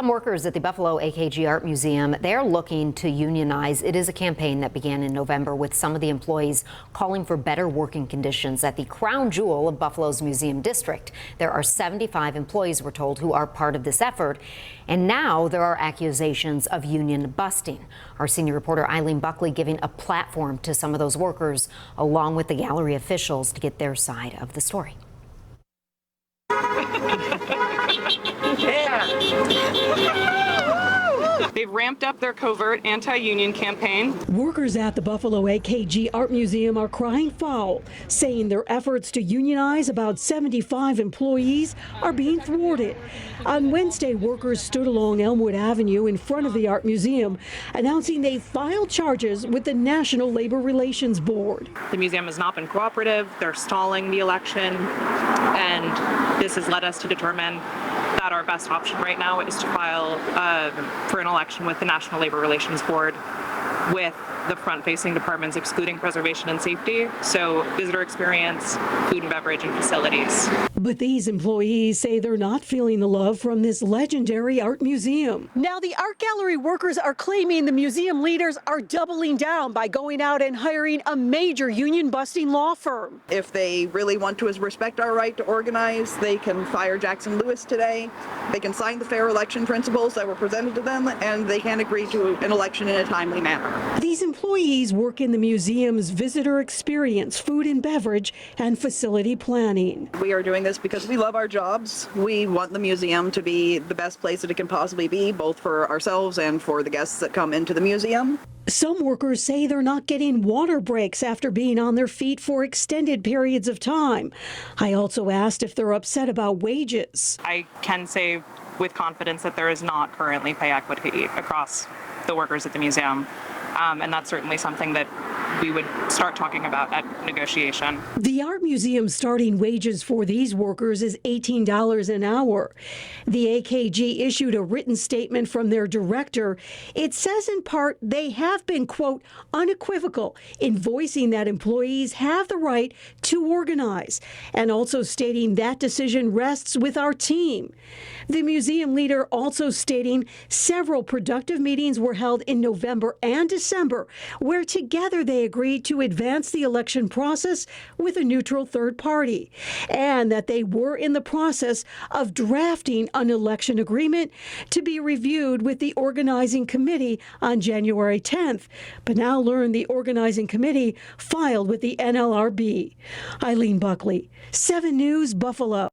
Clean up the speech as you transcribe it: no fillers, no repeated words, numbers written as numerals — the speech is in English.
Some workers at the Buffalo AKG Art Museum, they're looking to unionize. It is a campaign that began in November with some of the employees calling for better working conditions at the crown jewel of Buffalo's museum district. There are 75 employees, we're told, who are part of this effort. And now there are accusations of union busting. Our senior reporter Eileen Buckley giving a platform to some of those workers, along with the gallery officials, to get their side of the story. They've ramped up their covert anti-union campaign. Workers at the Buffalo AKG Art Museum are crying foul, saying their efforts to unionize about 75 employees are being thwarted. On Wednesday, workers stood along Elmwood Avenue in front of the Art Museum, announcing they filed charges with the National Labor Relations Board. The museum has not been cooperative. They're stalling the election, and this has led us to determine that our best option right now is to file for an election with the National Labor Relations Board with the front-facing departments excluding preservation and safety, so visitor experience, food and beverage, and facilities. But these employees say they're not feeling the love from this legendary art museum. Now the art gallery workers are claiming the museum leaders are doubling down by going out and hiring a major union-busting law firm. If they really want to respect our right to organize, they can fire Jackson Lewis today. They can sign the fair election principles that were presented to them, and they can agree to an election in a timely manner. These employees work in the museum's visitor experience, food and beverage, and facility planning. We are doing this because we love our jobs. We want the museum to be the best place that it can possibly be, both for ourselves and for the guests that come into the museum. Some workers say they're not getting water breaks after being on their feet for extended periods of time. I also asked if they're upset about wages. I can say with confidence that there is not currently pay equity across the workers at the museum. And that's certainly something that we would start talking about at negotiation. The art museum's starting wages for these workers is $18 an hour. The AKG issued a written statement from their director. It says in part they have been, quote, unequivocal in voicing that employees have the right to organize, and also stating that decision rests with our team. The museum leader also stating several productive meetings were held in November and December, where together they agreed to advance the election process with a neutral third party, and that they were in the process of drafting an election agreement to be reviewed with the organizing committee on January 10th, but now learned the organizing committee filed with the NLRB. Eileen Buckley, 7 News, Buffalo.